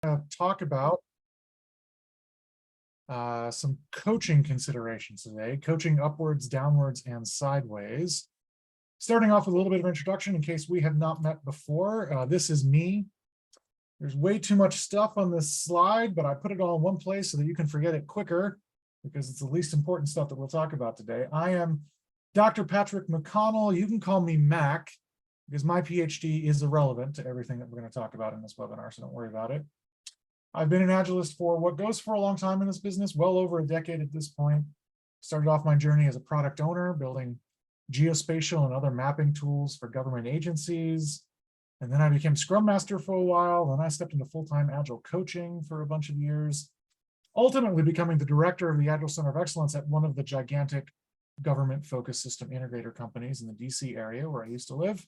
talk about some coaching considerations today, coaching upwards, downwards, and sideways. Starting off with a little bit of introduction in case we have not met before. This is me. There's way too much stuff on this slide, but I put it all in one place so that you can forget it quicker because it's the least important stuff that we'll talk about today. I am Dr. Patrick McConnell. You can call me Mack because my PhD is irrelevant to everything that we're going to talk about in this webinar, so don't worry about it. I've been an Agilist for what goes for a long time in this business, well over a decade at this point. Started off my journey as a product owner, building geospatial and other mapping tools for government agencies. And then I became Scrum Master for a while. Then I stepped into full-time Agile coaching for a bunch of years, ultimately becoming the director of the Agile Center of Excellence at one of the gigantic government-focused system integrator companies in the DC area where I used to live.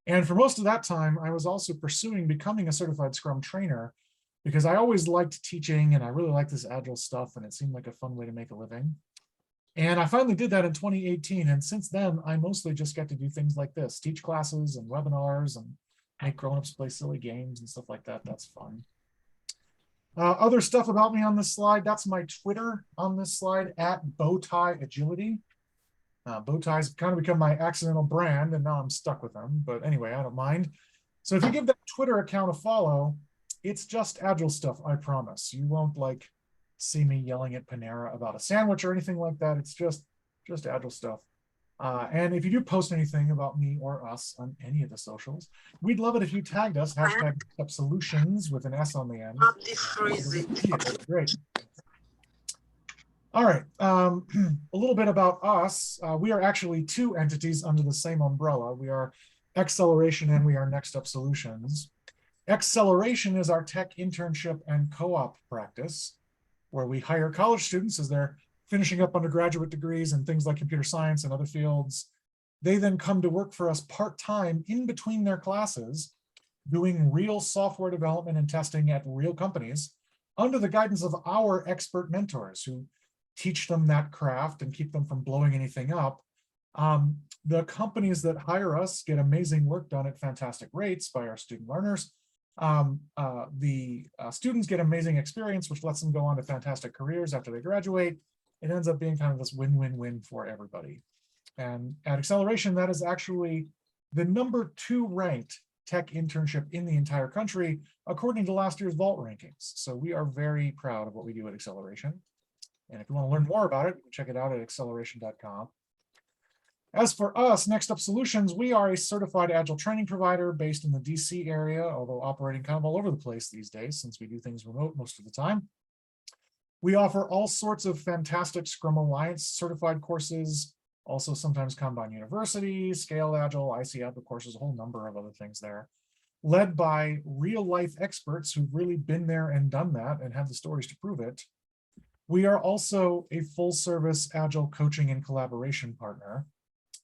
And for most of that time, I was also pursuing becoming a certified Scrum Trainer because I always liked teaching and I really liked this Agile stuff and it seemed like a fun way to make a living. And I finally did that in 2018. And since then, I mostly just get to do things like this, teach classes and webinars and make grown-ups play silly games and stuff like that. That's fun. Other stuff about me on this slide, that's my Twitter on this slide, @bowtieagility. Bowties kind of become my accidental brand, and now I'm stuck with them. But anyway, I don't mind. So if you give that Twitter account a follow, it's just Agile stuff, I promise. You won't like see me yelling at Panera about a sandwich or anything like that. It's just Agile stuff. And if you do post anything about me or us on any of the socials, we'd love it if you tagged us, #NextUp Solutions with an S on the end. Great. All right, a little bit about us. We are actually two entities under the same umbrella. We are Acceleration and we are NextUp Solutions. Acceleration is our tech internship and co-op practice, where we hire college students as they're finishing up undergraduate degrees in things like computer science and other fields. They then come to work for us part-time in between their classes, doing real software development and testing at real companies under the guidance of our expert mentors who teach them that craft and keep them from blowing anything up. The companies that hire us get amazing work done at fantastic rates by our student learners. The students get amazing experience, which lets them go on to fantastic careers after they graduate. It ends up being kind of this win-win-win for everybody. And at Acceleration, that is actually the #2 ranked tech internship in the entire country, according to last year's Vault rankings. So we are very proud of what we do at Acceleration. And if you want to learn more about it, you can check it out at acceleration.com. As for us, NextUp Solutions, we are a certified Agile training provider based in the DC area, although operating kind of all over the place these days since we do things remote most of the time. We offer all sorts of fantastic Scrum Alliance certified courses, also sometimes Kanban University, Scale Agile, IC Agile courses, a whole number of other things there, led by real-life experts who've really been there and done that and have the stories to prove it. We are also a full-service Agile coaching and collaboration partner.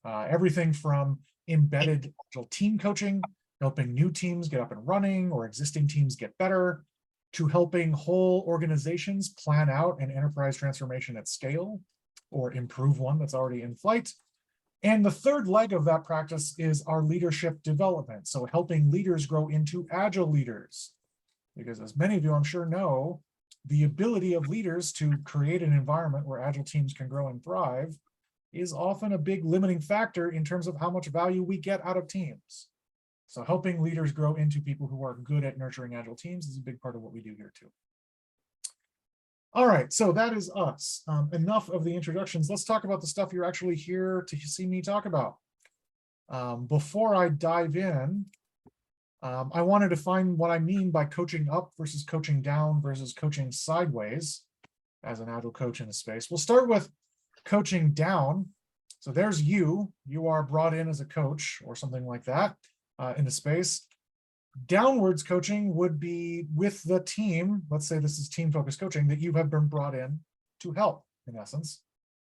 Everything from embedded Agile team coaching, helping new teams get up and running or existing teams get better, to helping whole organizations plan out an enterprise transformation at scale or improve one that's already in flight. And the third leg of that practice is our leadership development. So helping leaders grow into Agile leaders. Because as many of you I'm sure know, the ability of leaders to create an environment where Agile teams can grow and thrive is often a big limiting factor in terms of how much value we get out of teams. So helping leaders grow into people who are good at nurturing Agile teams is a big part of what we do here too. All right, so that is us. Enough of the introductions. Let's talk about the stuff you're actually here to see me talk about. Before I dive in, I want to define what I mean by coaching up versus coaching down versus coaching sideways as an Agile coach in the space. We'll start with coaching down. So there's you. You are brought in as a coach or something like that in the space. Downwards coaching would be with the team. Let's say this is team-focused coaching that you have been brought in to help, in essence.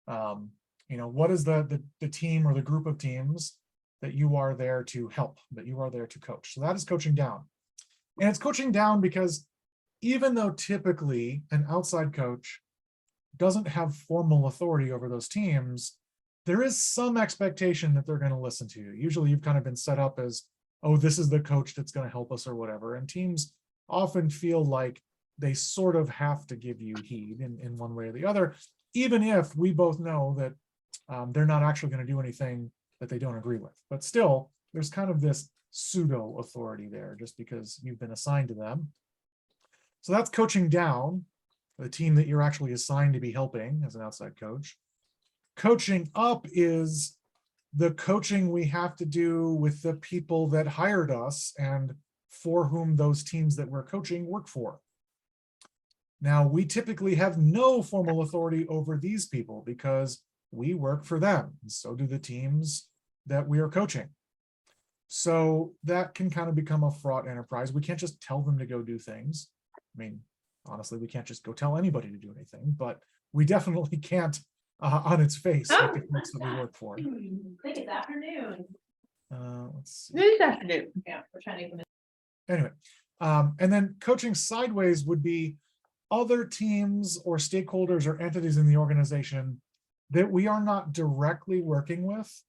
What is the team or the group of teams that you are there to help, that you are there to coach? So that is coaching down. And it's coaching down because even though typically an outside coach doesn't have formal authority over those teams, there is some expectation that they're going to listen to you. Usually you've kind of been set up as, oh, this is the coach that's going to help us or whatever. And teams often feel like they sort of have to give you heed in one way or the other, even if we both know that they're not actually going to do anything that they don't agree with. But still, there's kind of this pseudo authority there just because you've been assigned to them. So that's coaching down, the team that you're actually assigned to be helping as an outside coach. Coaching up is the coaching we have to do with the people that hired us and for whom those teams that we're coaching work for. Now, we typically have no formal authority over these people because we work for them, and so do the teams that we are coaching. So that can kind of become a fraught enterprise. We can't just tell them to go do things. I mean, honestly, we can't just go tell anybody to do anything, but we definitely can't on its face with the folks that we work for. I think it's afternoon. Let's see. It is afternoon. Yeah, we're trying to. Anyway, and then coaching sideways would be other teams or stakeholders or entities in the organization that we are not directly working with,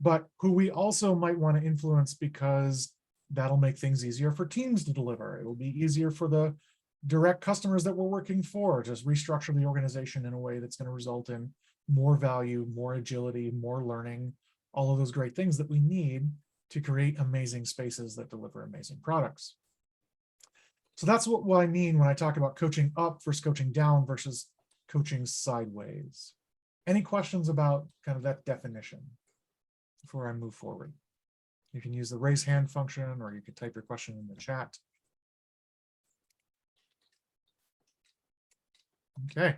but who we also might want to influence because that'll make things easier for teams to deliver. It will be easier for the direct customers that we're working for, just restructure the organization in a way that's going to result in more value, more agility, more learning, all of those great things that we need to create amazing spaces that deliver amazing products. So that's what I mean when I talk about coaching up versus coaching down versus coaching sideways. Any questions about kind of that definition before I move forward? You can use the raise hand function, or you can type your question in the chat. Okay.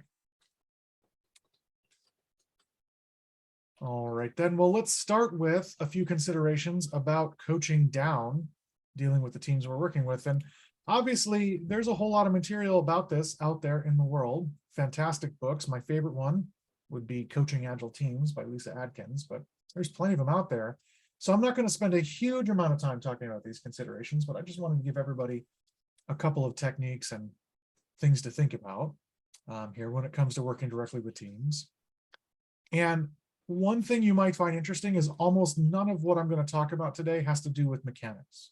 All right, then. Well, let's start with a few considerations about coaching down, dealing with the teams we're working with. And obviously, there's a whole lot of material about this out there in the world. Fantastic books. My favorite one would be Coaching Agile Teams by Lisa Adkins, but there's plenty of them out there. So I'm not going to spend a huge amount of time talking about these considerations, but I just wanted to give everybody a couple of techniques and things to think about here when it comes to working directly with teams. And one thing you might find interesting is almost none of what I'm going to talk about today has to do with mechanics.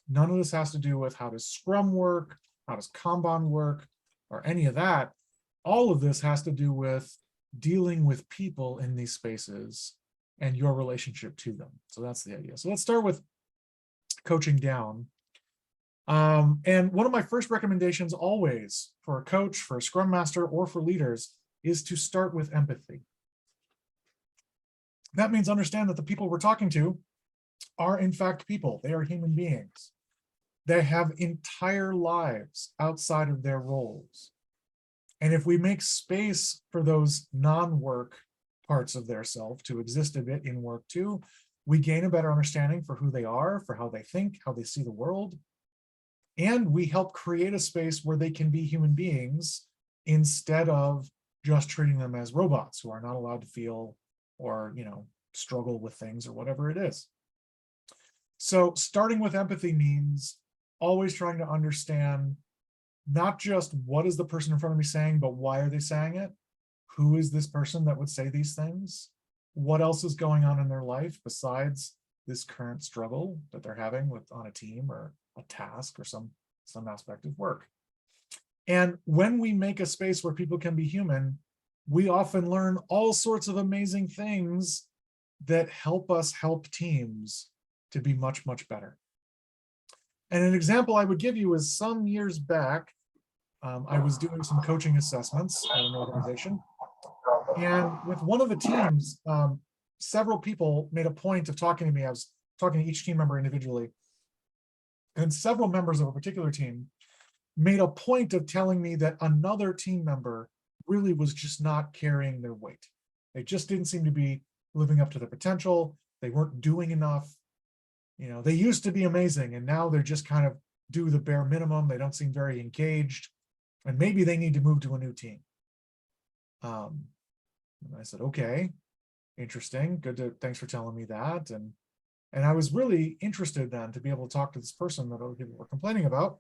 None of this has to do with how does Scrum work, how does Kanban work, or any of that. All of this has to do with dealing with people in these spaces and your relationship to them. So that's the idea. So let's start with coaching down. And one of my first recommendations always for a coach, for a Scrum Master, or for leaders is to start with empathy. That means understand that the people we're talking to are in fact people. They are human beings. They have entire lives outside of their roles. And if we make space for those non-work parts of their self to exist a bit in work too, we gain a better understanding for who they are, for how they think, how they see the world. And we help create a space where they can be human beings instead of just treating them as robots who are not allowed to feel or, struggle with things or whatever it is. So starting with empathy means always trying to understand not just what is the person in front of me saying, but why are they saying it? Who is this person that would say these things? What else is going on in their life besides this current struggle that they're having on a team or a task or some aspect of work? And when we make a space where people can be human, we often learn all sorts of amazing things that help us help teams to be much, much better. And an example I would give you is some years back, I was doing some coaching assessments at an organization. And with one of the teams, several people made a point of talking to me. I was talking to each team member individually. And several members of a particular team made a point of telling me that another team member really was just not carrying their weight. They just didn't seem to be living up to their potential. They weren't doing enough. They used to be amazing, and now they're just kind of do the bare minimum. They don't seem very engaged, and maybe they need to move to a new team. And I said, okay, interesting. Thanks for telling me that. And I was really interested then to be able to talk to this person that other people were complaining about.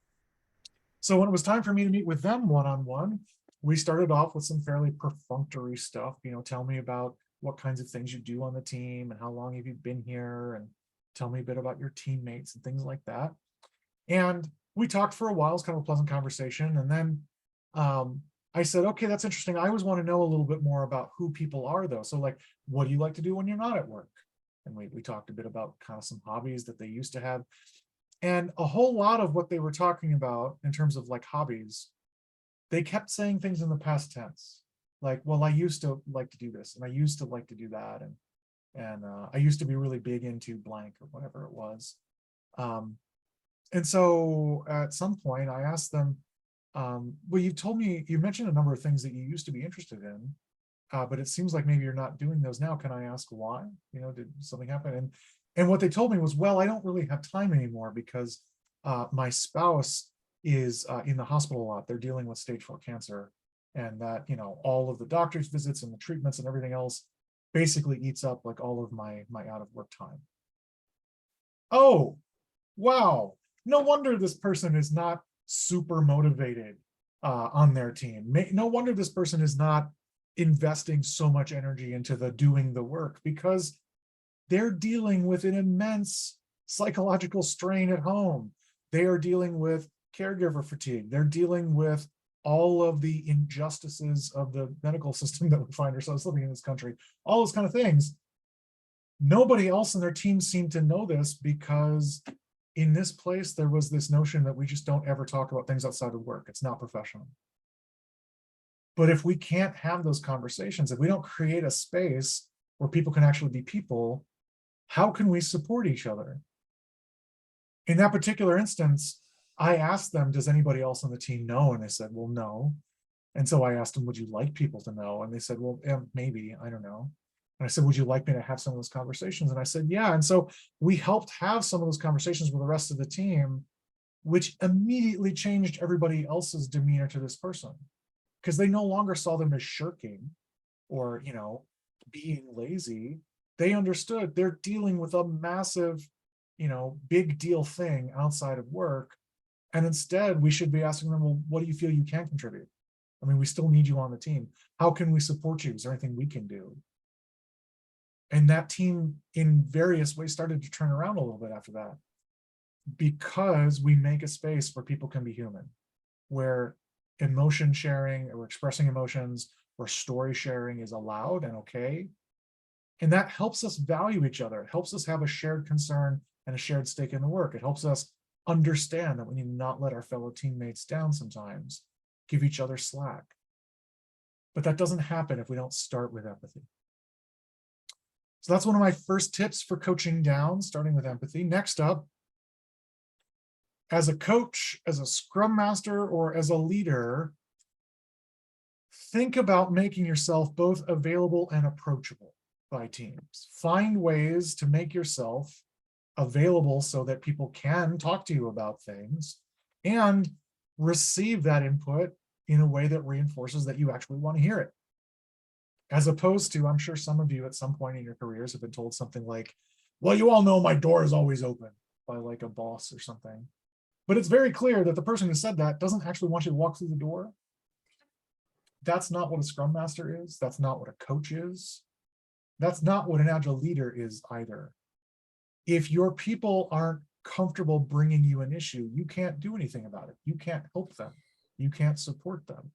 So when it was time for me to meet with them one-on-one, we started off with some fairly perfunctory stuff. Tell me about what kinds of things you do on the team and how long have you been here, and tell me a bit about your teammates and things like that. And we talked for a while. It was kind of a pleasant conversation. And then I said, okay, that's interesting. I always want to know a little bit more about who people are, though. So like, what do you like to do when you're not at work? And we talked a bit about kind of some hobbies that they used to have. And a whole lot of what they were talking about in terms of like hobbies, they kept saying things in the past tense. Like, well, I used to like to do this, and I used to like to do that. And I used to be really big into blank or whatever it was. And so at some point I asked them, well, you told me, you mentioned a number of things that you used to be interested in, but it seems like maybe you're not doing those now. Can I ask why? You know, did something happen? And what they told me was, well, I don't really have time anymore because my spouse is in the hospital a lot. They're dealing with stage 4 cancer, and that, you know, all of the doctor's visits and the treatments and everything else basically eats up like all of my out of work time. Oh, wow. No wonder this person is not super motivated on their team. No wonder this person is not investing so much energy into the doing the work, because they're dealing with an immense psychological strain at home. They are dealing with caregiver fatigue. They're dealing with all of the injustices of the medical system that we find ourselves living in this country, all those kind of things. Nobody else in their team seemed to know this, because in this place, there was this notion that we just don't ever talk about things outside of work. It's not professional. But if we can't have those conversations, if we don't create a space where people can actually be people, how can we support each other? In that particular instance, I asked them, does anybody else on the team know? And they said, well, no. And so I asked them, would you like people to know? And they said, well, yeah, maybe, I don't know. And I said, would you like me to have some of those conversations? And I said, yeah. And so we helped have some of those conversations with the rest of the team, which immediately changed everybody else's demeanor to this person, because they no longer saw them as shirking or, you know, being lazy. They understood they're dealing with a massive, you know, big deal thing outside of work. And instead, we should be asking them, well, what do you feel you can contribute? I mean, we still need you on the team. How can we support you? Is there anything we can do? And that team in various ways started to turn around a little bit after that, because we make a space where people can be human, where emotion sharing or expressing emotions or story sharing is allowed and okay. And that helps us value each other. It helps us have a shared concern and a shared stake in the work. It helps us understand that we need to not let our fellow teammates down sometimes, give each other slack. But that doesn't happen if we don't start with empathy. So that's one of my first tips for coaching down, starting with empathy. Next up, as a coach, as a Scrum Master, or as a leader, think about making yourself both available and approachable by teams. Find ways to make yourself available so that people can talk to you about things and receive that input in a way that reinforces that you actually want to hear it. As opposed to, I'm sure some of you at some point in your careers have been told something like, well, you all know my door is always open, by like a boss or something. But it's very clear that the person who said that doesn't actually want you to walk through the door. That's not what a Scrum Master is. That's not what a coach is. That's not what an Agile leader is either. If your people aren't comfortable bringing you an issue, you can't do anything about it. You can't help them. You can't support them.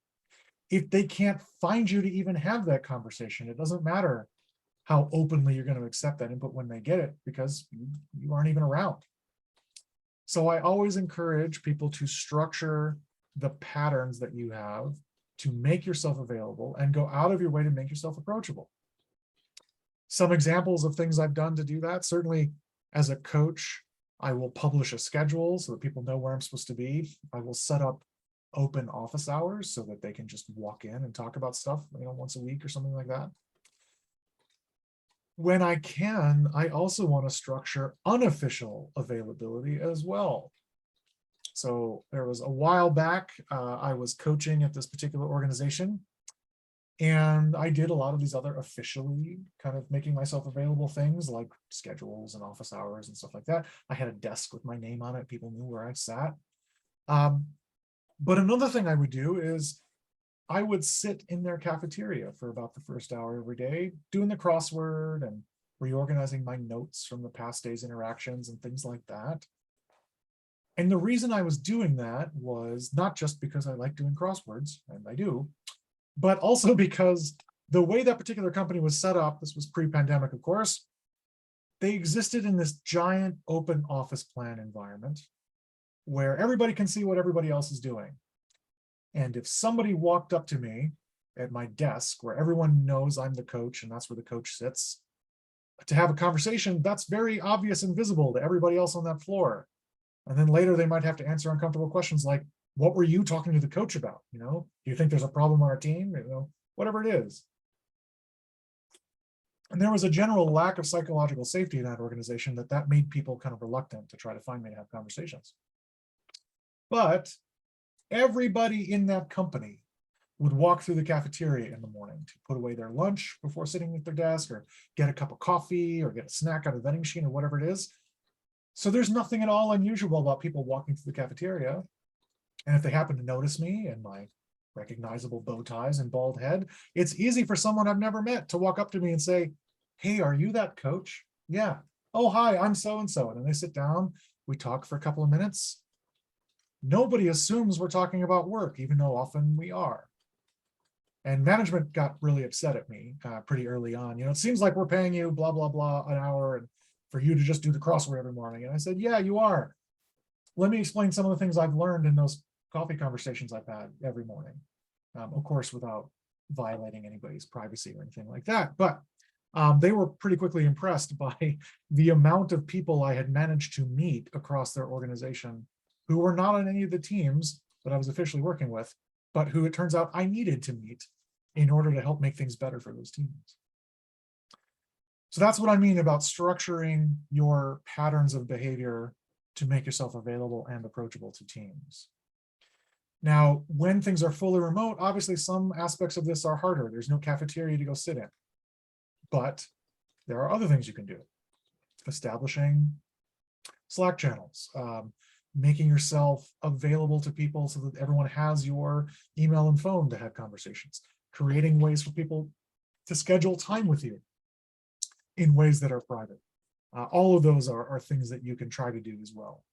If they can't find you to even have that conversation, it doesn't matter how openly you're going to accept that input when they get it, because you aren't even around. So I always encourage people to structure the patterns that you have to make yourself available and go out of your way to make yourself approachable. Some examples of things I've done to do that: certainly as a coach, I will publish a schedule so that people know where I'm supposed to be. I will set up open office hours so that they can just walk in and talk about stuff, you know, once a week or something like that. When I can, I also want to structure unofficial availability as well. So there was a while back, I was coaching at this particular organization, and I did a lot of these other officially kind of making myself available things like schedules and office hours and stuff like that. I had a desk with my name on it. People knew where I sat. But another thing I would do is I would sit in their cafeteria for about the first hour every day, doing the crossword and reorganizing my notes from the past day's interactions and things like that. And the reason I was doing that was not just because I like doing crosswords, and I do, but also because the way that particular company was set up, this was pre-pandemic, of course, they existed in this giant open office plan environment where everybody can see what everybody else is doing. And if somebody walked up to me at my desk where everyone knows I'm the coach and that's where the coach sits, to have a conversation, that's very obvious and visible to everybody else on that floor. And then later they might have to answer uncomfortable questions like, what were you talking to the coach about? You know, do you think there's a problem on our team? You know, whatever it is. And there was a general lack of psychological safety in that organization that made people kind of reluctant to try to find me to have conversations. But everybody in that company would walk through the cafeteria in the morning to put away their lunch before sitting at their desk, or get a cup of coffee, or get a snack out of the vending machine, or whatever it is. So there's nothing at all unusual about people walking through the cafeteria. And if they happen to notice me and my recognizable bow ties and bald head, it's easy for someone I've never met to walk up to me and say, hey, are you that coach? Yeah. Oh, hi, I'm so-and-so. And then they sit down, we talk for a couple of minutes. Nobody assumes we're talking about work, even though often we are. And management got really upset at me pretty early on. You know, it seems like we're paying you blah, blah, blah an hour and for you to just do the crossword every morning. And I said, yeah, you are. Let me explain some of the things I've learned in those coffee conversations I've had every morning. Of course, without violating anybody's privacy or anything like that. But they were pretty quickly impressed by the amount of people I had managed to meet across their organization who were not on any of the teams that I was officially working with, but who it turns out I needed to meet in order to help make things better for those teams. So that's what I mean about structuring your patterns of behavior to make yourself available and approachable to teams. Now, when things are fully remote, obviously some aspects of this are harder. There's no cafeteria to go sit in. But there are other things you can do. Establishing Slack channels, making yourself available to people so that everyone has your email and phone to have conversations, creating ways for people to schedule time with you in ways that are private. All of those are things that you can try to do as well.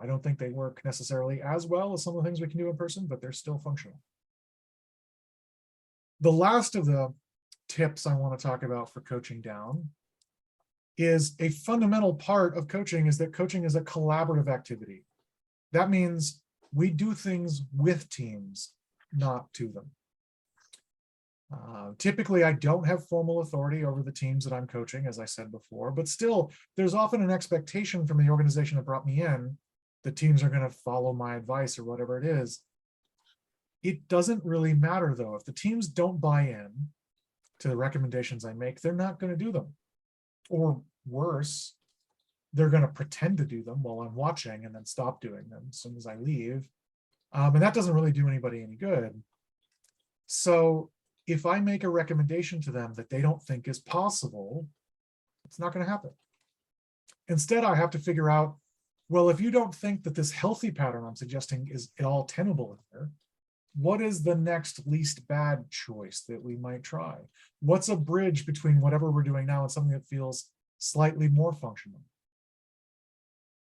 I don't think they work necessarily as well as some of the things we can do in person, but they're still functional. The last of the tips I want to talk about for coaching down is a fundamental part of coaching is that coaching is a collaborative activity. That means we do things with teams, not to them. Typically, I don't have formal authority over the teams that I'm coaching, as I said before, but still, there's often an expectation from the organization that brought me in that teams are going to follow my advice or whatever it is. It doesn't really matter, though. If the teams don't buy in to the recommendations I make, they're not going to do them. Or worse, they're going to pretend to do them while I'm watching and then stop doing them as soon as I leave. And that doesn't really do anybody any good. So if I make a recommendation to them that they don't think is possible, it's not going to happen. Instead, I have to figure out, well, if you don't think that this healthy pattern I'm suggesting is at all tenable here, what is the next least bad choice that we might try? What's a bridge between whatever we're doing now and something that feels slightly more functional?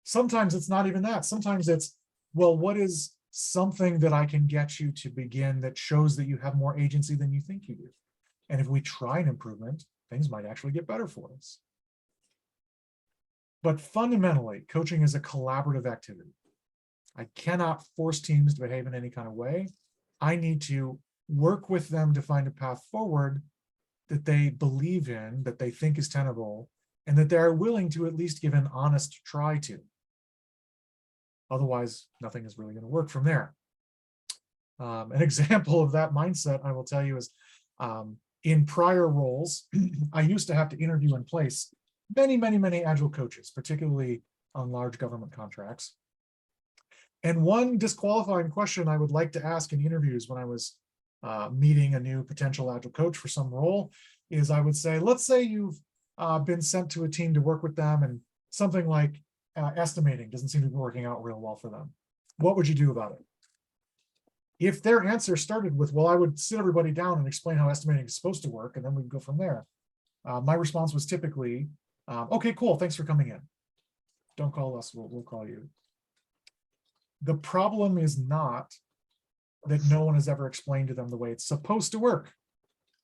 Sometimes it's not even that. Sometimes it's, well, what is something that I can get you to begin that shows that you have more agency than you think you do? And if we try an improvement, things might actually get better for us. But fundamentally, coaching is a collaborative activity. I cannot force teams to behave in any kind of way. I need to work with them to find a path forward that they believe in, that they think is tenable, and that they are willing to at least give an honest try to. Otherwise, nothing is really going to work from there. An example of that mindset, I will tell you, is in prior roles, I used to have to interview and place many Agile coaches, particularly on large government contracts. And one disqualifying question I would like to ask in interviews when I was meeting a new potential Agile coach for some role is I would say, let's say you've been sent to a team to work with them and something like estimating doesn't seem to be working out real well for them. What would you do about it? If their answer started with, well, I would sit everybody down and explain how estimating is supposed to work, and then we'd go from there. My response was typically, okay, cool, thanks for coming in. Don't call us, we'll call you. The problem is not that no one has ever explained to them the way it's supposed to work.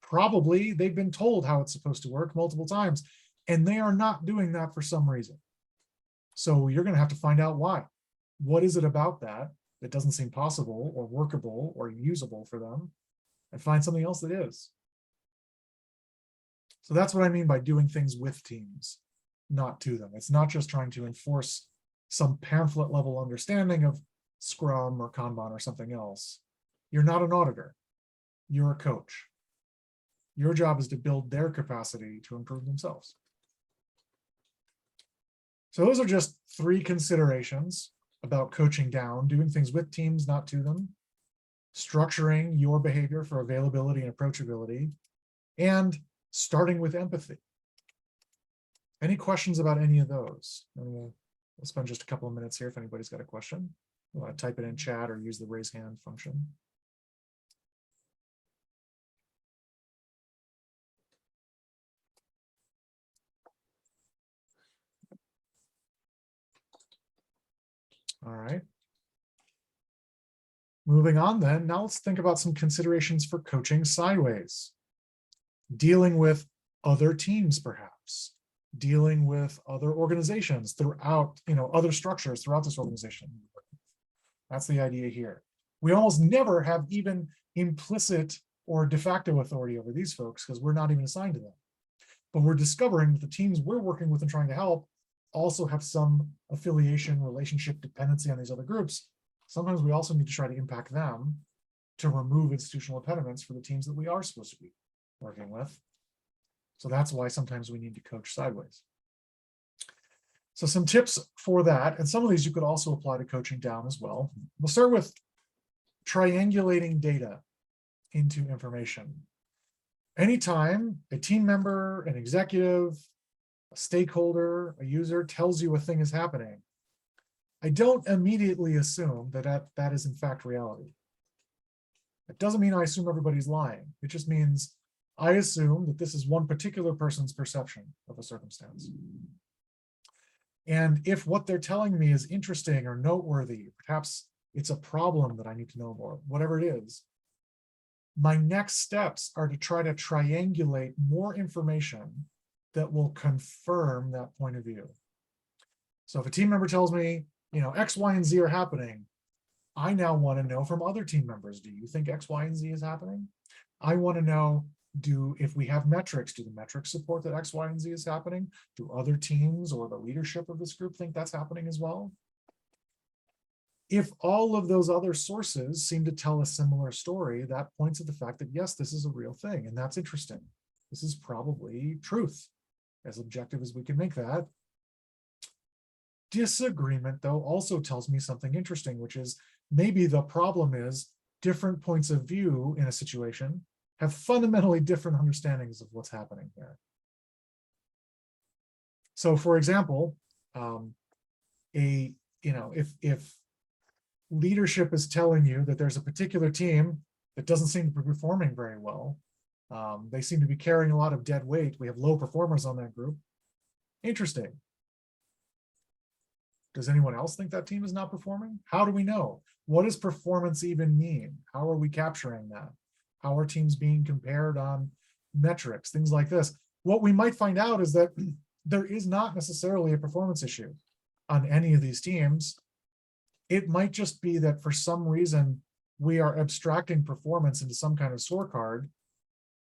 Probably they've been told how it's supposed to work multiple times, and they are not doing that for some reason. So you're going to have to find out why. What is it about that that doesn't seem possible or workable or usable for them, and find something else that is. So that's what I mean by doing things with teams, not to them. It's not just trying to enforce some pamphlet level understanding of Scrum or Kanban or something else. You're not an auditor. You're a coach. Your job is to build their capacity to improve themselves. So those are just 3 considerations about coaching down, doing things with teams, not to them, structuring your behavior for availability and approachability, and starting with empathy. Any questions about any of those? And we'll spend just a couple of minutes here if anybody's got a question. You want to type it in chat or use the raise hand function. All right. Moving on then, now let's think about some considerations for coaching sideways. Dealing with other teams, perhaps. Dealing with other organizations throughout, other structures throughout this organization. That's the idea here. We almost never have even implicit or de facto authority over these folks because we're not even assigned to them. But we're discovering that the teams we're working with and trying to help also have some affiliation, relationship, dependency on these other groups. Sometimes we also need to try to impact them to remove institutional impediments for the teams that we are supposed to be working with. So that's why sometimes we need to coach sideways. So some tips for that, and some of these you could also apply to coaching down as well. We'll start with triangulating data into information. Anytime a team member, an executive, a stakeholder, a user tells you a thing is happening, I don't immediately assume that that is in fact reality. It doesn't mean I assume everybody's lying. It just means I assume that this is one particular person's perception of a circumstance. And if what they're telling me is interesting or noteworthy, perhaps it's a problem that I need to know more, whatever it is, my next steps are to try to triangulate more information that will confirm that point of view. So if a team member tells me, X, Y, and Z are happening, I now want to know from other team members, do you think X, Y, and Z is happening? I want to know, if we have metrics, do the metrics support that X, Y, and Z is happening? Do other teams or the leadership of this group think that's happening as well? If all of those other sources seem to tell a similar story, that points at the fact that, yes, this is a real thing, and that's interesting. This is probably truth, as objective as we can make that. Disagreement, though, also tells me something interesting, which is maybe the problem is different points of view in a situation have fundamentally different understandings of what's happening there. So, for example, if leadership is telling you that there's a particular team that doesn't seem to be performing very well, they seem to be carrying a lot of dead weight, we have low performers on that group. Interesting. Does anyone else think that team is not performing? How do we know? What does performance even mean? How are we capturing that? How are teams being compared on metrics, things like this? What we might find out is that there is not necessarily a performance issue on any of these teams. It might just be that for some reason, we are abstracting performance into some kind of scorecard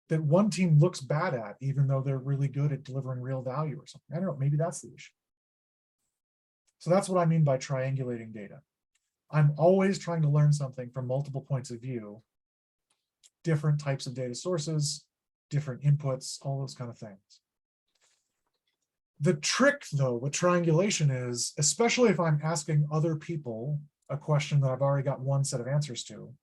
that one team looks bad at, even though they're really good at delivering real value or something. I don't know, maybe that's the issue. So that's what I mean by triangulating data. I'm always trying to learn something from multiple points of view, different types of data sources, different inputs, all those kind of things. The trick, though, with triangulation is, especially if I'm asking other people a question that I've already got one set of answers to,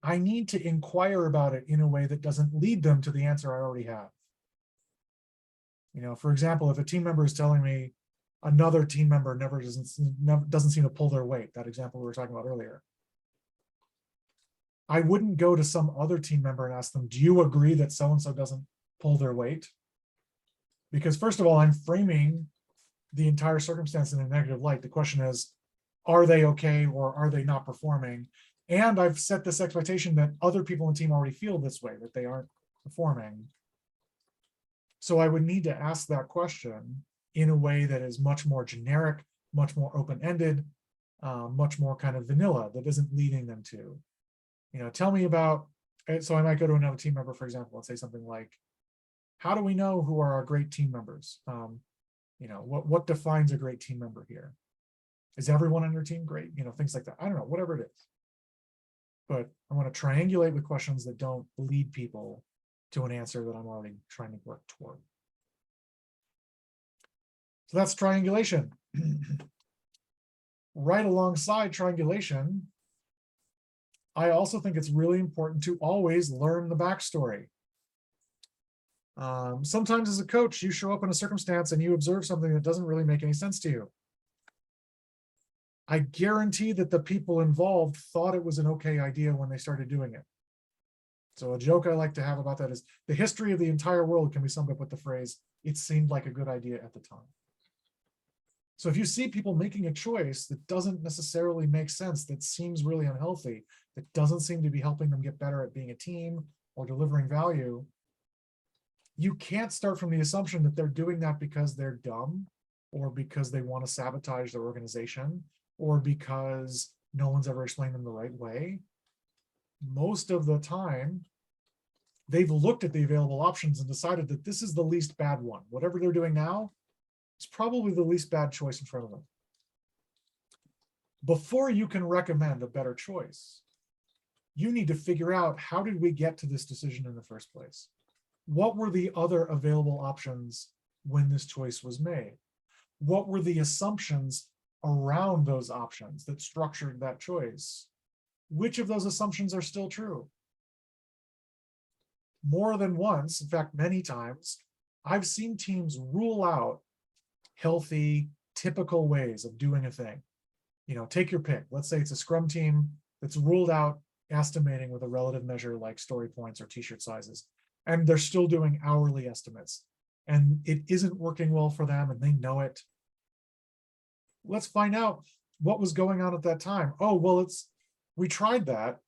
I need to inquire about it in a way that doesn't lead them to the answer I already have. For example, if a team member is telling me another team member doesn't seem to pull their weight, that example we were talking about earlier, I wouldn't go to some other team member and ask them, do you agree that so-and-so doesn't pull their weight? Because first of all, I'm framing the entire circumstance in a negative light. The question is, are they okay or are they not performing? And I've set this expectation that other people in the team already feel this way, that they aren't performing. So I would need to ask that question in a way that is much more generic, much more open-ended, much more kind of vanilla, that isn't leading them to, tell me about, so I might go to another team member, for example, and say something like, how do we know who are our great team members? What defines a great team member here? Is everyone on your team great? Things like that. I don't know, whatever it is. But I want to triangulate with questions that don't lead people to an answer that I'm already trying to work toward. So that's triangulation. Right alongside triangulation, I also think it's really important to always learn the backstory. Sometimes as a coach, you show up in a circumstance and you observe something that doesn't really make any sense to you. I guarantee that the people involved thought it was an okay idea when they started doing it. So a joke I like to have about that is the history of the entire world can be summed up with the phrase, it seemed like a good idea at the time. So if you see people making a choice that doesn't necessarily make sense, that seems really unhealthy, that doesn't seem to be helping them get better at being a team or delivering value, you can't start from the assumption that they're doing that because they're dumb or because they want to sabotage their organization or because no one's ever explained them the right way. Most of the time, they've looked at the available options and decided that this is the least bad one. Whatever they're doing now is probably the least bad choice in front of them. Before you can recommend a better choice, you need to figure out, how did we get to this decision in the first place? What were the other available options when this choice was made? What were the assumptions around those options that structured that choice? Which of those assumptions are still true? More than once, in fact, many times, I've seen teams rule out healthy, typical ways of doing a thing. Take your pick. Let's say it's a Scrum team that's ruled out estimating with a relative measure like story points or t-shirt sizes, and they're still doing hourly estimates, and it isn't working well for them, and they know it. Let's find out what was going on at that time. Oh, well, we tried that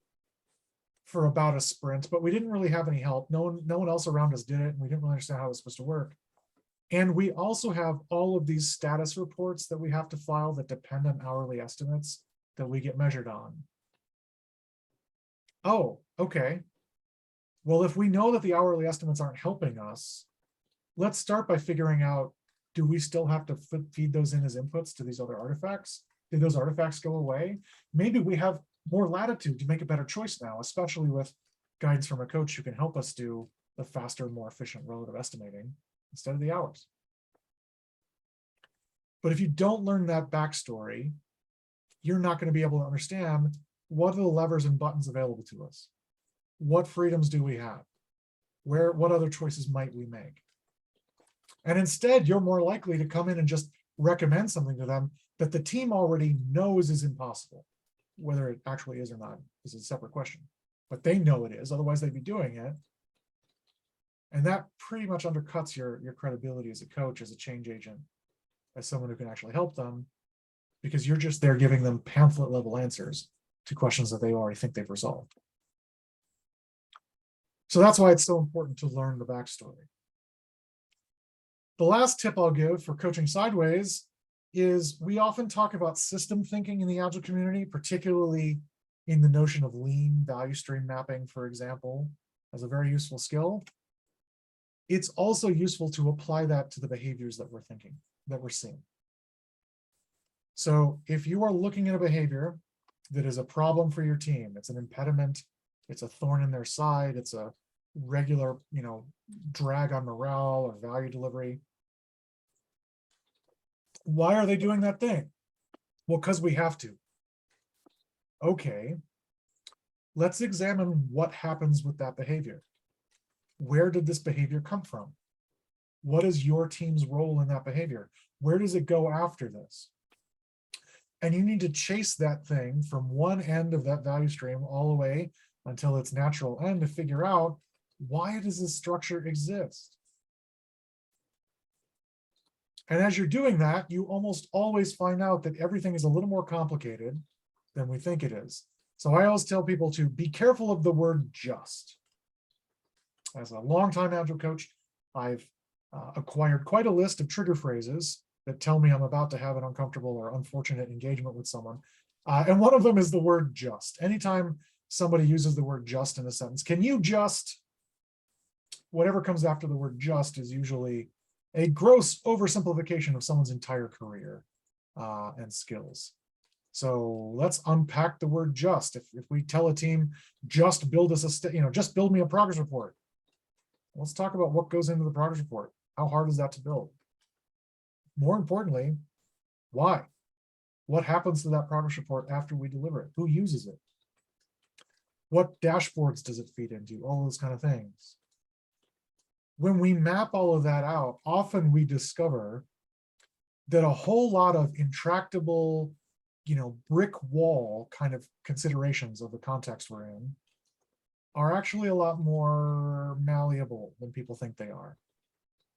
for about a sprint, but we didn't really have any help. No one else around us did it, and we didn't really understand how it was supposed to work. And we also have all of these status reports that we have to file that depend on hourly estimates that we get measured on. Oh, okay. Well, if we know that the hourly estimates aren't helping us, let's start by figuring out, do we still have to feed those in as inputs to these other artifacts? Did those artifacts go away? Maybe we have more latitude to make a better choice now, especially with guidance from a coach who can help us do the faster, more efficient relative estimating instead of the hours. But if you don't learn that backstory, you're not going to be able to understand what are the levers and buttons available to us. What freedoms do we have? What other choices might we make? And instead, you're more likely to come in and just recommend something to them that the team already knows is impossible. Whether it actually is or not is a separate question, but they know it is, otherwise they'd be doing it. And that pretty much undercuts your credibility as a coach, as a change agent, as someone who can actually help them, because you're just there giving them pamphlet level answers to questions that they already think they've resolved. So that's why it's so important to learn the backstory. The last tip I'll give for coaching sideways is we often talk about system thinking in the Agile community, particularly in the notion of lean value stream mapping, for example, as a very useful skill. It's also useful to apply that to the behaviors that we're seeing. So if you are looking at a behavior that is a problem for your team, it's an impediment, it's a thorn in their side, it's a regular, drag on morale or value delivery. Why are they doing that thing? Well, because we have to. Okay, let's examine what happens with that behavior. Where did this behavior come from? What is your team's role in that behavior? Where does it go after this? And you need to chase that thing from one end of that value stream all the way until its natural end to figure out, why does this structure exist? And as you're doing that, you almost always find out that everything is a little more complicated than we think it is. So I always tell people to be careful of the word just. As a longtime Agile coach, I've acquired quite a list of trigger phrases that tell me I'm about to have an uncomfortable or unfortunate engagement with someone. And one of them is the word just. Anytime somebody uses the word just in a sentence, can you just, whatever comes after the word just is usually a gross oversimplification of someone's entire career and skills. So let's unpack the word just. If we tell a team, just build us just build me a progress report. Let's talk about what goes into the progress report. How hard is that to build? More importantly, why? What happens to that progress report after we deliver it? Who uses it? What dashboards does it feed into? All those kind of things. When we map all of that out, often we discover that a whole lot of intractable, brick wall kind of considerations of the context we're in are actually a lot more malleable than people think they are.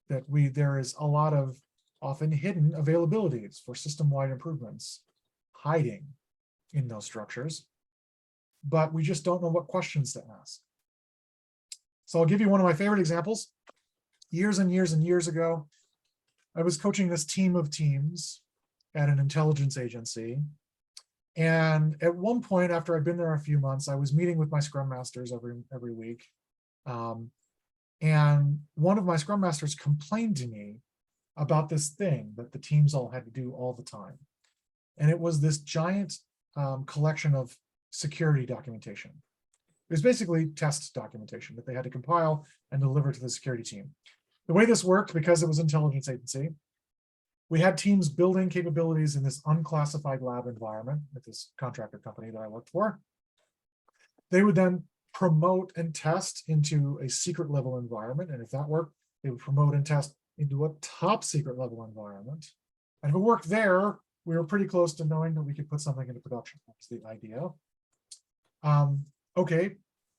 That there is a lot of often hidden availabilities for system-wide improvements hiding in those structures, but we just don't know what questions to ask. So I'll give you one of my favorite examples. Years and years and years ago, I was coaching this team of teams at an intelligence agency. And at one point, after I'd been there a few months, I was meeting with my Scrum Masters every week. And one of my Scrum Masters complained to me about this thing that the teams all had to do all the time. And it was this giant collection of security documentation. It was basically test documentation that they had to compile and deliver to the security team. The way this worked, because it was an intelligence agency, we had teams building capabilities in this unclassified lab environment at this contractor company that I worked for. They would then promote and test into a secret level environment. And if that worked, they would promote and test into a top secret level environment. And if it worked there, we were pretty close to knowing that we could put something into production. That's the idea. Okay,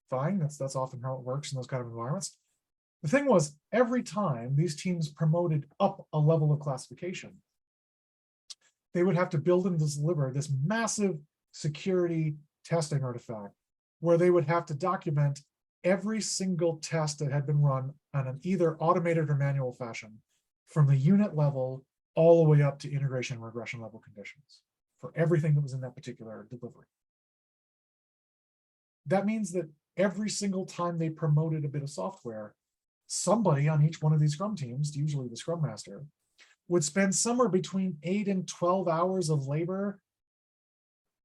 fine. That's often how it works in those kind of environments. The thing was, every time these teams promoted up a level of classification, they would have to build and deliver this massive security testing artifact where they would have to document every single test that had been run on an either automated or manual fashion from the unit level all the way up to integration and regression level conditions for everything that was in that particular delivery. That means that every single time they promoted a bit of software, somebody on each one of these Scrum teams, usually the Scrum Master, would spend somewhere between 8 and 12 hours of labor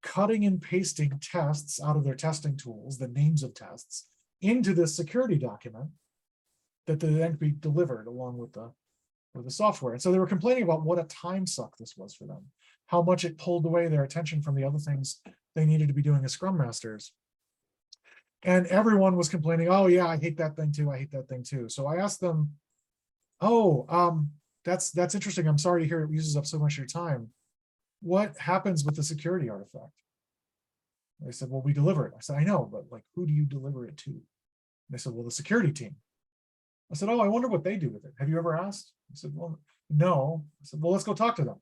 cutting and pasting tests out of their testing tools, the names of tests, into this security document that they then be delivered along with the software. And so they were complaining about what a time suck this was for them, how much it pulled away their attention from the other things they needed to be doing as Scrum Masters. And everyone was complaining, oh yeah, I hate that thing too, I hate that thing too. So I asked them, oh, that's interesting. I'm sorry to hear it uses up so much of your time. What happens with the security artifact? They said, well, we deliver it. I said, I know, but like, who do you deliver it to? And they said, well, the security team. I said, oh, I wonder what they do with it. Have you ever asked? I said, well, no. I said, well, let's go talk to them.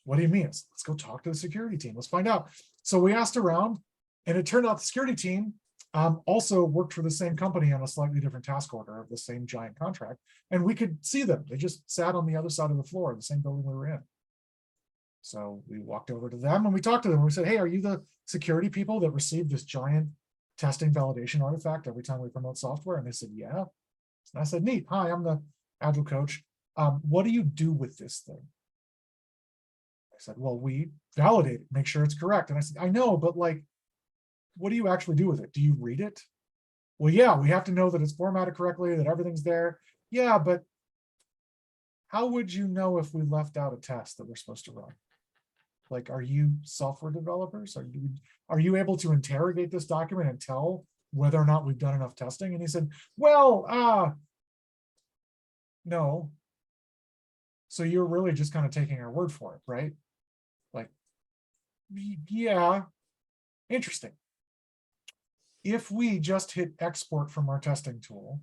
What do you mean? Let's go talk to the security team. Let's find out. So we asked around, and it turned out the security team also worked for the same company on a slightly different task order of the same giant contract. And we could see them. They just sat on the other side of the floor, the same building we were in. So we walked over to them and we talked to them. We said, hey, are you the security people that received this giant testing validation artifact every time we promote software? And they said, yeah. And I said, neat. Hi, I'm the Agile coach. What do you do with this thing? I said, well, we validate it, make sure it's correct. And I said, I know, but like, what do you actually do with it? Do you read it? Well, yeah, we have to know that it's formatted correctly, that everything's there. Yeah, but how would you know if we left out a test that we're supposed to run? Like, are you software developers? Are you able to interrogate this document and tell whether or not we've done enough testing? And he said, well, no. So you're really just kind of taking our word for it, right? Like, yeah, interesting. If we just hit export from our testing tool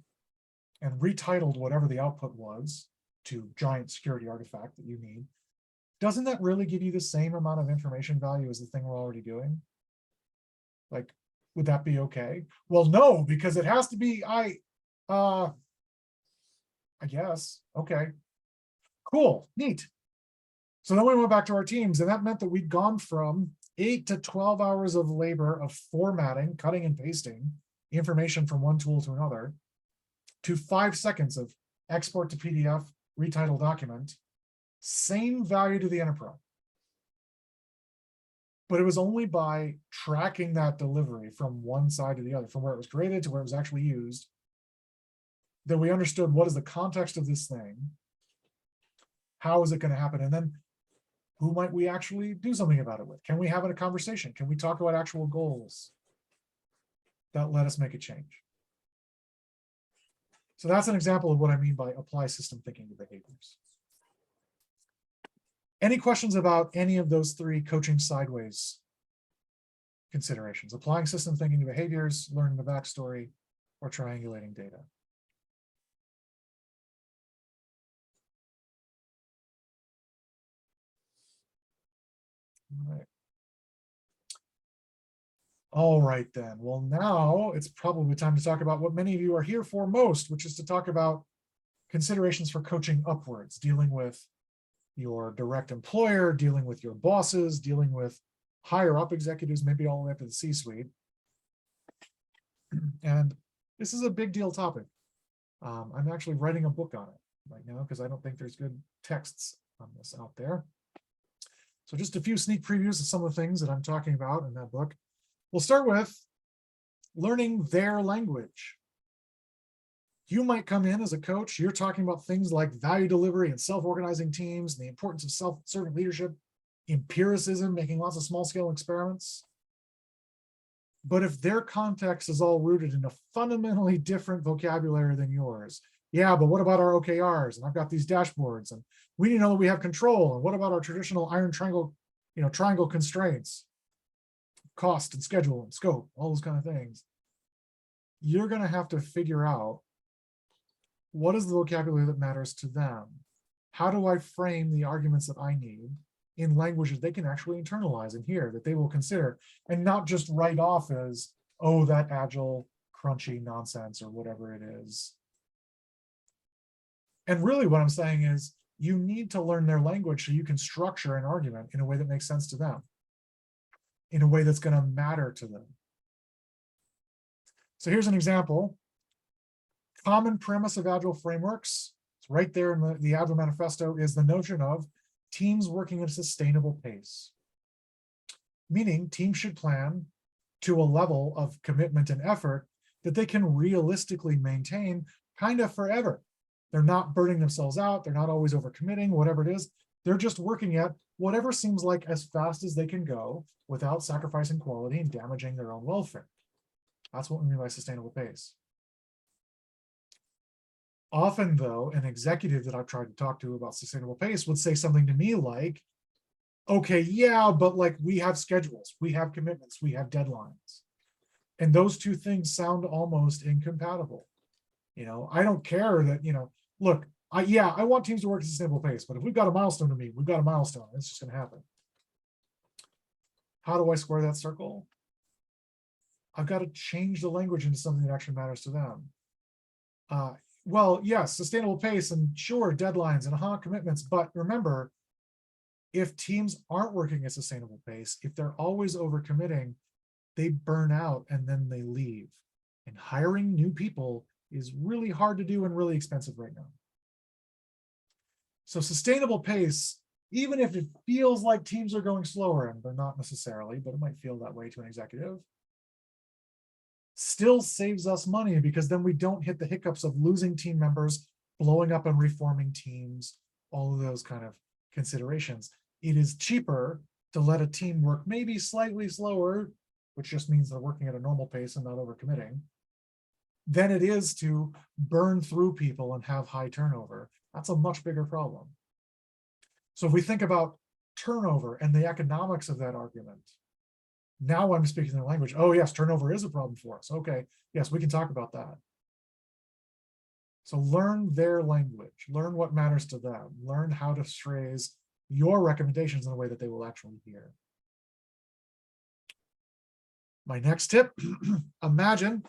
and retitled whatever the output was to giant security artifact that you need, doesn't that really give you the same amount of information value as the thing we're already doing? Like, would that be okay? Well, no, because it has to be, I guess, okay, cool, neat. So then we went back to our teams, and that meant that we'd gone from 8 to 12 hours of labor of formatting, cutting and pasting information from one tool to another, to 5 seconds of export to PDF, retitle document, same value to the enterprise. But it was only by tracking that delivery from one side to the other, from where it was created to where it was actually used, that we understood what is the context of this thing, how is it going to happen, and then who might we actually do something about it with? Can we have a conversation? Can we talk about actual goals that let us make a change? So that's an example of what I mean by apply system thinking to behaviors. Any questions about any of those three coaching sideways considerations? Applying system thinking to behaviors, learning the backstory, or triangulating data? All right. All right, then. Well, now it's probably time to talk about what many of you are here for most, which is to talk about considerations for coaching upwards, dealing with your direct employer, dealing with your bosses, dealing with higher up executives, maybe all the way up to the C-suite. And this is a big deal topic. I'm actually writing a book on it right now because I don't think there's good texts on this out there. So just a few sneak previews of some of the things that I'm talking about in that book. We'll start with learning their language. You might come in as a coach, you're talking about things like value delivery and self-organizing teams, and the importance of self-servant leadership, empiricism, making lots of small-scale experiments. But if their context is all rooted in a fundamentally different vocabulary than yours, yeah, but what about our OKRs? And I've got these dashboards, and we need to know that we have control. And what about our traditional iron triangle, triangle constraints, cost and schedule and scope, all those kind of things? You're going to have to figure out what is the vocabulary that matters to them? How do I frame the arguments that I need in languages they can actually internalize and hear, that they will consider, and not just write off as, oh, that agile, crunchy nonsense or whatever it is. And really what I'm saying is you need to learn their language so you can structure an argument in a way that makes sense to them, in a way that's going to matter to them. So here's an example. Common premise of Agile frameworks, it's right there in the Agile manifesto, is the notion of teams working at a sustainable pace. Meaning teams should plan to a level of commitment and effort that they can realistically maintain kind of forever. They're not burning themselves out. They're not always overcommitting, whatever it is. They're just working at whatever seems like as fast as they can go without sacrificing quality and damaging their own welfare. That's what we mean by sustainable pace. Often, though, an executive that I've tried to talk to about sustainable pace would say something to me like, okay, yeah, but like we have schedules, we have commitments, we have deadlines. And those two things sound almost incompatible. I don't care that, look, I want teams to work at a sustainable pace, but if we've got a milestone to meet, we've got a milestone. It's just going to happen. How do I square that circle? I've got to change the language into something that actually matters to them. Well, yes, sustainable pace and sure, deadlines and commitments. But remember, if teams aren't working at sustainable pace, if they're always overcommitting, they burn out and then they leave. And hiring new people is really hard to do and really expensive right now. So sustainable pace, even if it feels like teams are going slower, and they're not necessarily, but it might feel that way to an executive, still saves us money because then we don't hit the hiccups of losing team members, blowing up and reforming teams, all of those kind of considerations. It is cheaper to let a team work maybe slightly slower, which just means they're working at a normal pace and not overcommitting, than it is to burn through people and have high turnover. That's a much bigger problem. So if we think about turnover and the economics of that argument, now I'm speaking their language. Oh, yes, turnover is a problem for us. Okay, yes, we can talk about that. So learn their language, learn what matters to them, learn how to phrase your recommendations in a way that they will actually hear. My next tip, imagine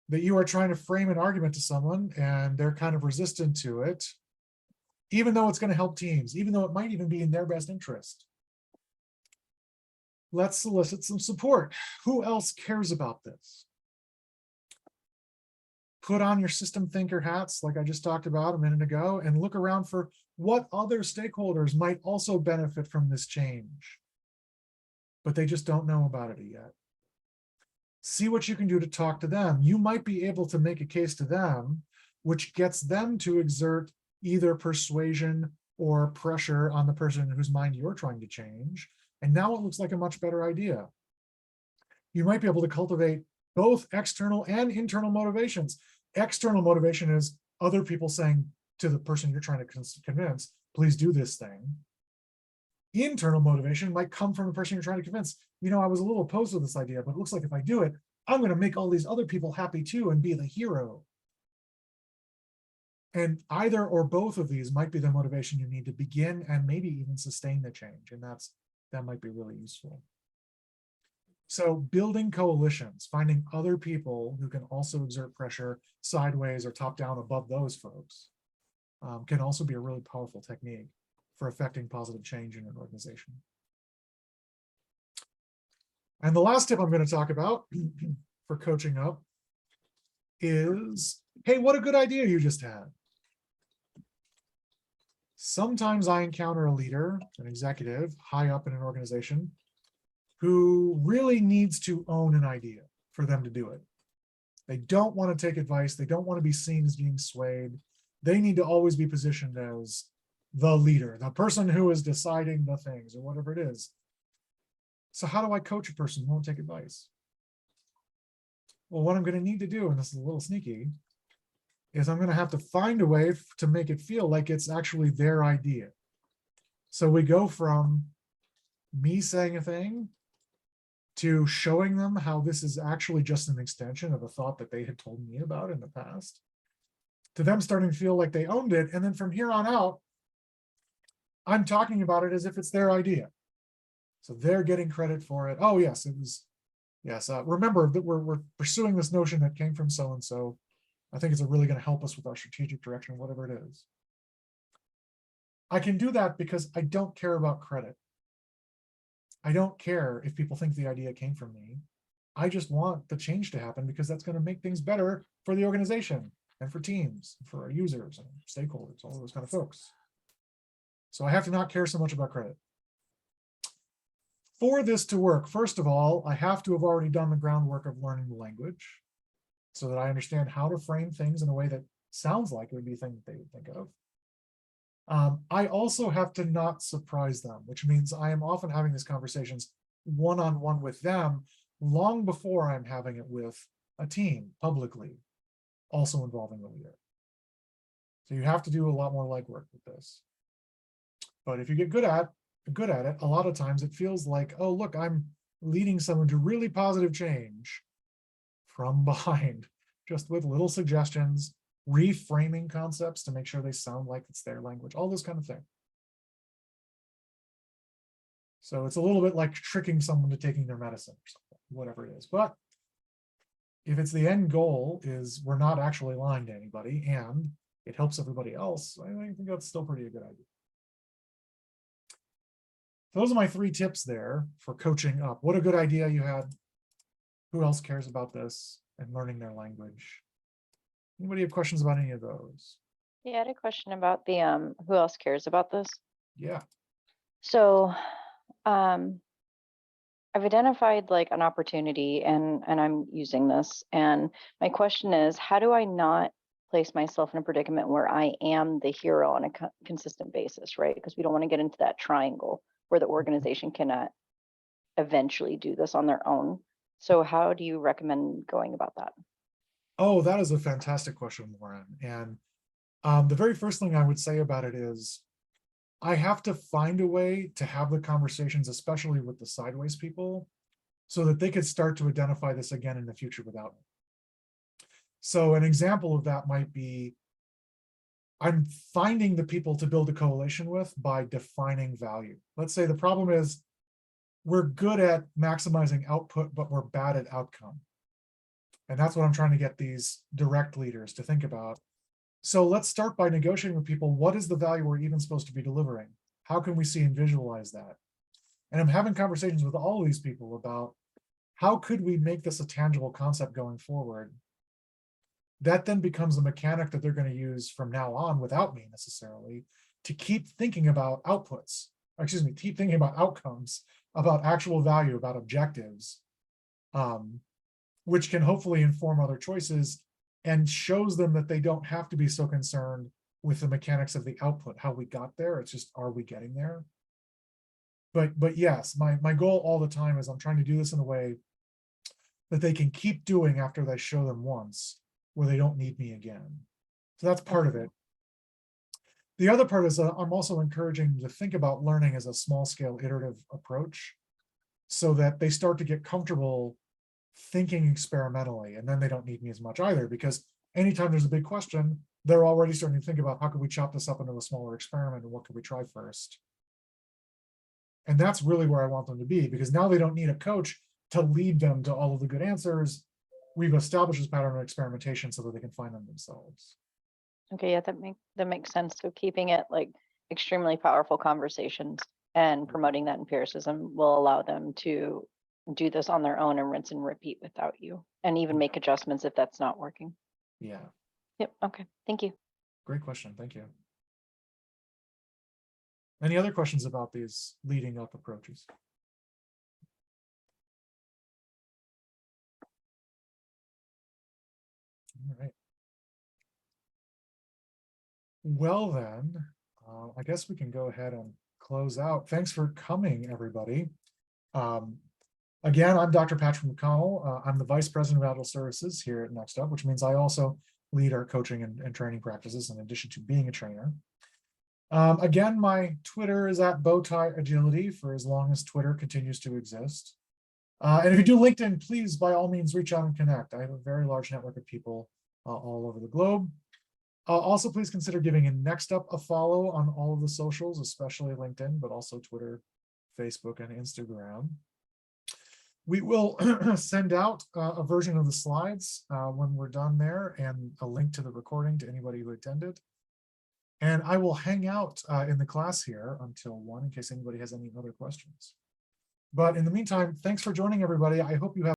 that you are trying to frame an argument to someone and they're kind of resistant to it, even though it's going to help teams, even though it might even be in their best interest. Let's solicit some support. Who else cares about this? Put on your system thinker hats, like I just talked about a minute ago, and look around for what other stakeholders might also benefit from this change, but they just don't know about it yet. See what you can do to talk to them. You might be able to make a case to them, which gets them to exert either persuasion or pressure on the person whose mind you're trying to change. And now it looks like a much better idea. You might be able to cultivate both external and internal motivations. External motivation is other people saying to the person you're trying to convince, please do this thing. Internal motivation might come from the person you're trying to convince. You know, I was a little opposed to this idea, but it looks like if I do it, I'm going to make all these other people happy too and be the hero. And either or both of these might be the motivation you need to begin and maybe even sustain the change. And that might be really useful. So building coalitions, finding other people who can also exert pressure sideways or top down above those folks can also be a really powerful technique for affecting positive change in an organization. And the last tip I'm going to talk about for coaching up is, hey, what a good idea you just had. Sometimes I encounter a leader, an executive high up in an organization, who really needs to own an idea for them to do it. They don't want to take advice. They don't want to be seen as being swayed. They need to always be positioned as the leader, the person who is deciding the things or whatever it is. So how do I coach a person who won't take advice? Well, what I'm going to need to do, and this is a little sneaky, is I'm going to have to find a way to make it feel like it's actually their idea. So we go from me saying a thing to showing them how this is actually just an extension of a thought that they had told me about in the past, to them starting to feel like they owned it. And then from here on out, I'm talking about it as if it's their idea. So they're getting credit for it. Oh, yes, it was. Yes, remember that we're pursuing this notion that came from so-and-so. I think it's really going to help us with our strategic direction, whatever it is. I can do that because I don't care about credit. I don't care if people think the idea came from me. I just want the change to happen because that's going to make things better for the organization and for teams, for our users and stakeholders, all those kind of folks. So I have to not care so much about credit. For this to work, first of all, I have to have already done the groundwork of learning the language so that I understand how to frame things in a way that sounds like it would be a thing that they would think of. I also have to not surprise them, which means I am often having these conversations one-on-one with them long before I'm having it with a team publicly, also involving the leader. So you have to do a lot more legwork with this. But if you get good at it, a lot of times it feels like, oh, look, I'm leading someone to really positive change from behind, just with little suggestions, reframing concepts to make sure they sound like it's their language, all this kind of thing. So it's a little bit like tricking someone to taking their medicine or something, whatever it is. But if it's the end goal is we're not actually lying to anybody and it helps everybody else, I think that's still pretty a good idea. Those are my 3 tips there for coaching up. What a good idea you had. Who else cares about this and learning their language? Anybody have questions about any of those? Yeah, I had a question about the who else cares about this? Yeah. So I've identified like an opportunity and I'm using this. And my question is, how do I not place myself in a predicament where I am the hero on a consistent basis, right? Because we don't want to get into that triangle where the organization cannot eventually do this on their own. So how do you recommend going about that? Oh, that is a fantastic question, Lauren. And the very first thing I would say about it is I have to find a way to have the conversations, especially with the sideways people, so that they could start to identify this again in the future without me. So an example of that might be, I'm finding the people to build a coalition with by defining value. Let's say the problem is we're good at maximizing output, but we're bad at outcome. And that's what I'm trying to get these direct leaders to think about. So let's start by negotiating with people. What is the value we're even supposed to be delivering? How can we see and visualize that? And I'm having conversations with all of these people about how could we make this a tangible concept going forward? That then becomes a mechanic that they're going to use from now on without me necessarily, to keep thinking about outputs, excuse me, keep thinking about outcomes, about actual value, about objectives, which can hopefully inform other choices and shows them that they don't have to be so concerned with the mechanics of the output, how we got there. It's just, are we getting there? But yes, my goal all the time is I'm trying to do this in a way that they can keep doing after they show them once, where they don't need me again. So that's part of it. The other part is I'm also encouraging them to think about learning as a small scale iterative approach, so that they start to get comfortable thinking experimentally, and then they don't need me as much either, because anytime there's a big question, they're already starting to think about how can we chop this up into a smaller experiment and what can we try first. And that's really where I want them to be, because now they don't need a coach to lead them to all of the good answers. We've established this pattern of experimentation so that they can find them themselves. Okay, yeah, that makes sense. So keeping it like extremely powerful conversations and promoting that empiricism will allow them to do this on their own and rinse and repeat without you, and even make adjustments if that's not working. Yeah. Yep. Okay. Thank you. Great question. Thank you. Any other questions about these leading up approaches? All right. Well then, I guess we can go ahead and close out. Thanks for coming, everybody. Again, I'm Dr. Patrick McConnell. I'm the Vice President of Agile Services here at NextUp, which means I also lead our coaching and training practices in addition to being a trainer. Again, my Twitter is at bowtieagility for as long as Twitter continues to exist. And if you do LinkedIn, please, by all means, reach out and connect. I have a very large network of people all over the globe. Also, please consider giving NextUp a follow on all of the socials, especially LinkedIn, but also Twitter, Facebook, and Instagram. We will send out a version of the slides when we're done there, and a link to the recording to anybody who attended. And I will hang out in the class here until 1 in case anybody has any other questions. But in the meantime, thanks for joining, everybody. I hope you have